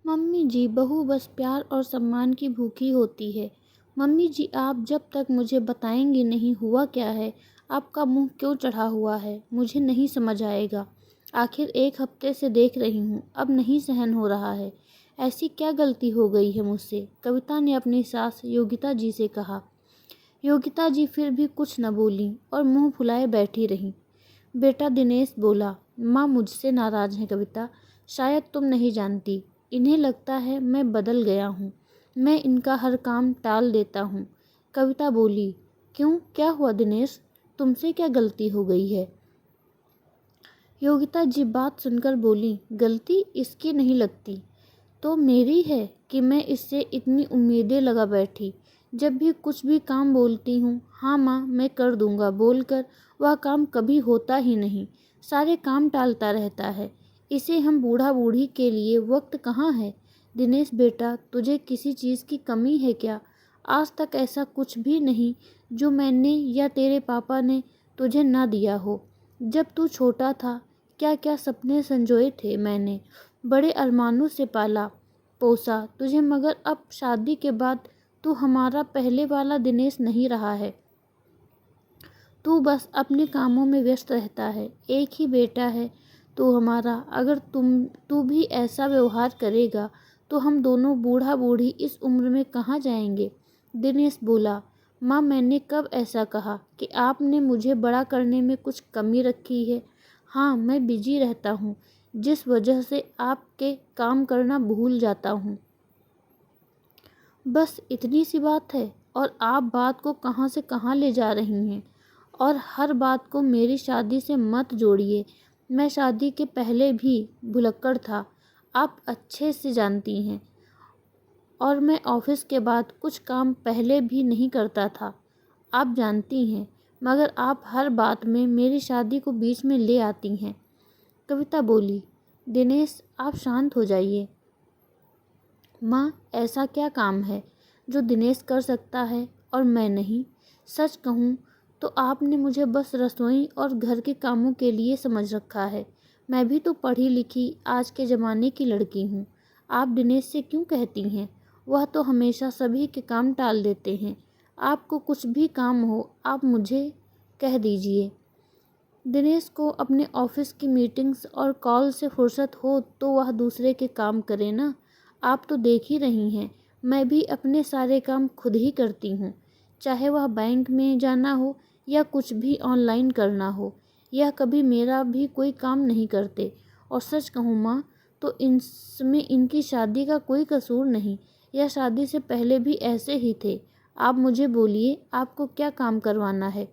Mummy जी, बहू बस प्यार और सम्मान की भूखी होती है। मम्मी जी, आप जब तक मुझे बताएंगी नहीं हुआ क्या है, आपका मुंह क्यों चढ़ा हुआ है, मुझे नहीं समझ आएगा। आखिर 1 हफ्ते से देख रही हूँ, अब नहीं सहन हो रहा है। ऐसी क्या गलती हो गई है मुझसे? कविता ने अपनी सास योगिता जी से कहा। योगिता जी फिर भी कुछ न बोली और मुंह फुलाए बैठी रहीं। बेटा दिनेश बोला, माँ मुझसे नाराज़ हैं कविता। शायद तुम नहीं जानती, इन्हें लगता है मैं बदल गया हूँ। मैं इनका हर काम टाल देता हूँ। कविता बोली, क्यों, क्या हुआ दिनेश? तुमसे क्या गलती हो गई है? योगिता जी बात सुनकर बोली, गलती इसकी नहीं लगती तो मेरी है कि मैं इससे इतनी उम्मीदें लगा बैठी। जब भी कुछ भी काम बोलती हूँ, हाँ माँ मैं कर दूँगा बोलकर वह काम कभी होता ही नहीं। सारे काम टालता रहता है। इसे हम बूढ़ा बूढ़ी के लिए वक्त कहाँ है? दिनेश बेटा, तुझे किसी चीज़ की कमी है क्या? आज तक ऐसा कुछ भी नहीं जो मैंने या तेरे पापा ने तुझे ना दिया हो। जब तू छोटा था, क्या क्या सपने संजोए थे मैंने। बड़े अरमानों से पाला पोसा तुझे, मगर अब शादी के बाद तू हमारा पहले वाला दिनेश नहीं रहा है। तू बस अपने कामों में व्यस्त रहता है। एक ही बेटा है तू हमारा। अगर तू भी ऐसा व्यवहार करेगा तो हम दोनों बूढ़ा बूढ़ी इस उम्र में कहाँ जाएंगे? दिनेश बोला, माँ मैंने कब ऐसा कहा कि आपने मुझे बड़ा करने में कुछ कमी रखी है? हाँ, मैं बिजी रहता हूँ, जिस वजह से आपके काम करना भूल जाता हूँ। बस इतनी सी बात है और आप बात को कहाँ से कहाँ ले जा रही हैं। और हर बात को मेरी शादी से मत जोड़िए। मैं शादी के पहले भी भुलक्कड़ था, आप अच्छे से जानती हैं। और मैं ऑफिस के बाद कुछ काम पहले भी नहीं करता था, आप जानती हैं। मगर आप हर बात में मेरी शादी को बीच में ले आती हैं। कविता बोली, दिनेश आप शांत हो जाइए। माँ ऐसा क्या काम है जो दिनेश कर सकता है और मैं नहीं? सच कहूँ तो आपने मुझे बस रसोई और घर के कामों के लिए समझ रखा है। मैं भी तो पढ़ी लिखी आज के ज़माने की लड़की हूँ। आप दिनेश से क्यों कहती हैं? वह तो हमेशा सभी के काम टाल देते हैं। आपको कुछ भी काम हो आप मुझे कह दीजिए। दिनेश को अपने ऑफिस की मीटिंग्स और कॉल से फुर्सत हो तो वह दूसरे के काम करे ना। आप तो देख ही रही हैं, मैं भी अपने सारे काम खुद ही करती हूँ, चाहे वह बैंक में जाना हो या कुछ भी ऑनलाइन करना हो। यह कभी मेरा भी कोई काम नहीं करते। और सच कहूँ माँ, तो इसमें इनकी शादी का कोई कसूर नहीं। यह शादी से पहले भी ऐसे ही थे। आप मुझे बोलिए, आपको क्या काम करवाना है?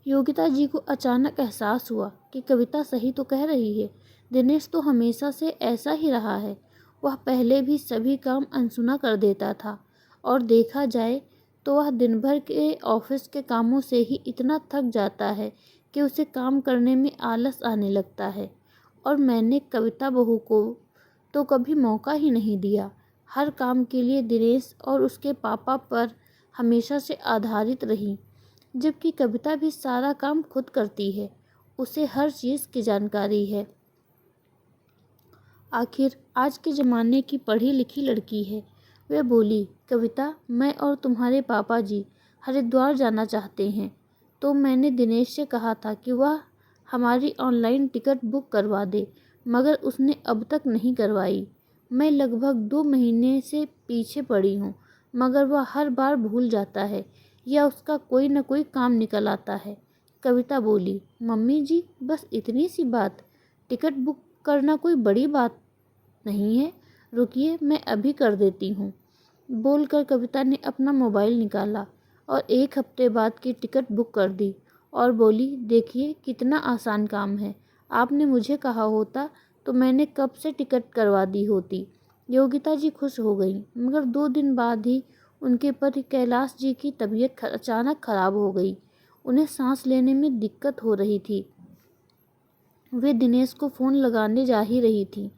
योगिता जी को अचानक एहसास हुआ कि कविता सही तो कह रही है। दिनेश तो हमेशा से ऐसा ही रहा है। वह पहले भी सभी काम अनसुना कर देता था और देखा जाए तो वह दिन भर के ऑफिस के कामों से ही इतना थक जाता है कि उसे काम करने में आलस आने लगता है। और मैंने कविता बहू को तो कभी मौका ही नहीं दिया। हर काम के लिए दिनेश और उसके पापा पर हमेशा से आधारित रही, जबकि कविता भी सारा काम खुद करती है। उसे हर चीज़ की जानकारी है। आखिर आज के ज़माने की पढ़ी लिखी लड़की है। वह बोली, कविता मैं और तुम्हारे पापा जी हरिद्वार जाना चाहते हैं। तो मैंने दिनेश से कहा था कि वह हमारी ऑनलाइन टिकट बुक करवा दे, मगर उसने अब तक नहीं करवाई। मैं लगभग 2 महीने से पीछे पड़ी हूँ, मगर वह हर बार भूल जाता है या उसका कोई न कोई काम निकल आता है। कविता बोली, मम्मी जी बस इतनी सी बात, टिकट बुक करना कोई बड़ी बात नहीं है, रुकिए मैं अभी कर देती हूँ। बोलकर कविता ने अपना मोबाइल निकाला और 1 हफ्ते बाद की टिकट बुक कर दी और बोली, देखिए कितना आसान काम है। आपने मुझे कहा होता तो मैंने कब से टिकट करवा दी होती। योगिता जी खुश हो गई, मगर 2 दिन बाद ही उनके पति कैलाश जी की तबीयत अचानक खराब हो गई। उन्हें सांस लेने में दिक्कत हो रही थी। वे दिनेश को फ़ोन लगाने जा ही रही थी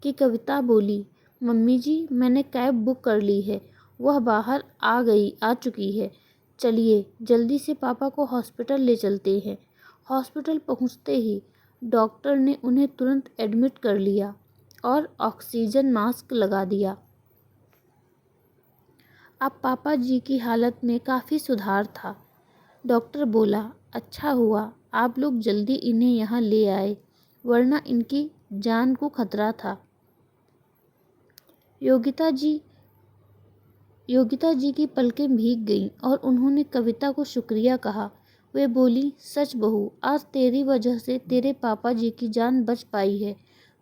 कि कविता बोली, मम्मी जी मैंने कैब बुक कर ली है, वह बाहर आ चुकी है। चलिए जल्दी से पापा को हॉस्पिटल ले चलते हैं। हॉस्पिटल पहुंचते ही डॉक्टर ने उन्हें तुरंत एडमिट कर लिया। और ऑक्सीजन मास्क लगा दिया। अब पापा जी की हालत में काफ़ी सुधार था। डॉक्टर बोला, अच्छा हुआ आप लोग जल्दी इन्हें यहाँ ले आए, वरना इनकी जान को खतरा था। योगिता जी की पलकें भीग गईं और उन्होंने कविता को शुक्रिया कहा। वे बोली, सच बहू, आज तेरी वजह से तेरे पापा जी की जान बच पाई है।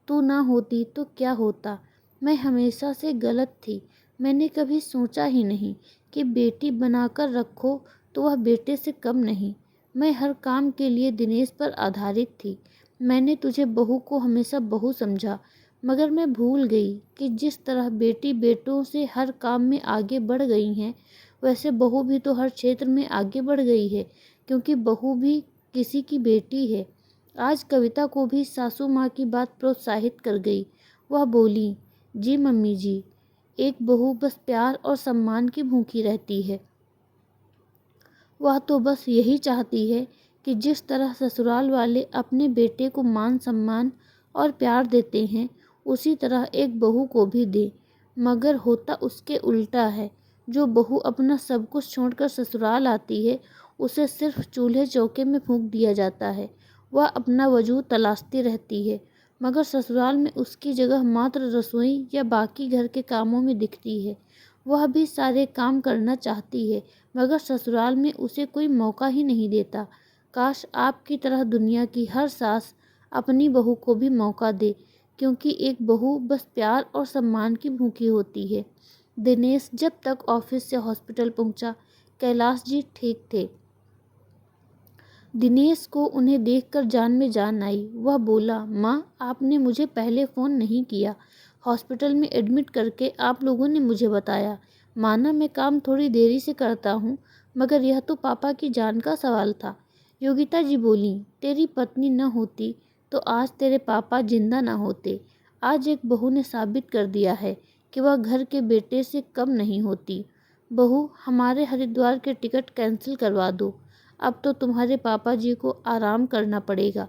तू ना होती तो क्या होता। मैं हमेशा से गलत थी। मैंने कभी सोचा ही नहीं कि बेटी बनाकर रखो तो वह बेटे से कम नहीं। मैं हर काम के लिए दिनेश पर आधारित थी। मैंने तुझे बहू को हमेशा बहू समझा, मगर मैं भूल गई कि जिस तरह बेटी बेटों से हर काम में आगे बढ़ गई हैं, वैसे बहू भी तो हर क्षेत्र में आगे बढ़ गई है, क्योंकि बहू भी किसी की बेटी है। आज कविता को भी सासू माँ की बात प्रोत्साहित कर गई। वह बोली, जी मम्मी जी, एक बहू बस प्यार और सम्मान की भूखी रहती है। वह तो बस यही चाहती है कि जिस तरह ससुराल वाले अपने बेटे को मान सम्मान और प्यार देते हैं, उसी तरह एक बहू को भी दे। मगर होता उसके उल्टा है। जो बहू अपना सब कुछ छोड़कर ससुराल आती है, उसे सिर्फ चूल्हे चौके में फूंक दिया जाता है। वह अपना वजूद तलाशती रहती है, मगर ससुराल में उसकी जगह मात्र रसोई या बाकी घर के कामों में दिखती है। वह भी सारे काम करना चाहती है, मगर ससुराल में उसे कोई मौका ही नहीं देता। काश आपकी तरह दुनिया की हर सास अपनी बहू को भी मौका दे, क्योंकि एक बहू बस प्यार और सम्मान की भूखी होती है। दिनेश जब तक ऑफिस से हॉस्पिटल पहुंचा, कैलाश जी ठीक थे। दिनेश को उन्हें देखकर जान में जान आई। वह बोला, माँ, आपने मुझे पहले फ़ोन नहीं किया। हॉस्पिटल में एडमिट करके आप लोगों ने मुझे बताया। माना मैं काम थोड़ी देरी से करता हूँ, मगर यह तो पापा की जान का सवाल था। योगिता जी बोली, तेरी पत्नी न होती तो आज तेरे पापा जिंदा न होते। आज एक बहू ने साबित कर दिया है कि वह घर के बेटे से कम नहीं होती। बहू, हमारे हरिद्वार के टिकट कैंसिल करवा दो। अब तो तुम्हारे पापा जी को आराम करना पड़ेगा।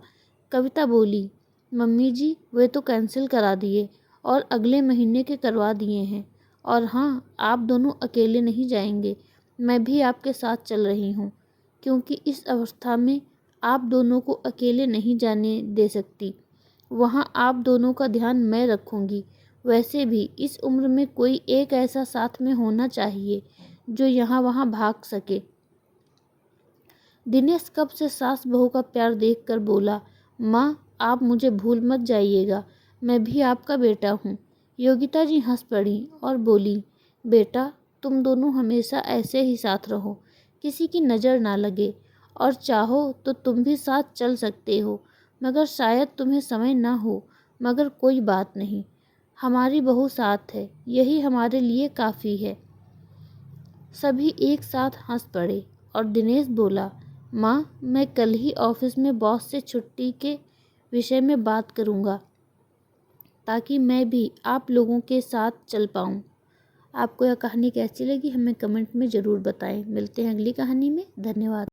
कविता बोली, मम्मी जी, वे तो कैंसिल करा दिए और अगले महीने के करवा दिए हैं। और हाँ, आप दोनों अकेले नहीं जाएंगे, मैं भी आपके साथ चल रही हूँ, क्योंकि इस अवस्था में आप दोनों को अकेले नहीं जाने दे सकती। वहाँ आप दोनों का ध्यान मैं रखूँगी। वैसे भी इस उम्र में कोई एक ऐसा साथ में होना चाहिए जो यहाँ वहाँ भाग सके। दिनेश कब से सास बहू का प्यार देखकर बोला, माँ, आप मुझे भूल मत जाइएगा, मैं भी आपका बेटा हूँ। योगिता जी हंस पड़ी और बोली, बेटा, तुम दोनों हमेशा ऐसे ही साथ रहो, किसी की नज़र ना लगे, और चाहो तो तुम भी साथ चल सकते हो, मगर शायद तुम्हें समय ना हो। मगर कोई बात नहीं, हमारी बहू साथ है, यही हमारे लिए काफ़ी है। सभी एक साथ हंस पड़े और दिनेश बोला, माँ, मैं कल ही ऑफिस में बॉस से छुट्टी के विषय में बात करूँगा, ताकि मैं भी आप लोगों के साथ चल पाऊँ। आपको यह कहानी कैसी लगी हमें कमेंट में ज़रूर बताएं। मिलते हैं अगली कहानी में। धन्यवाद।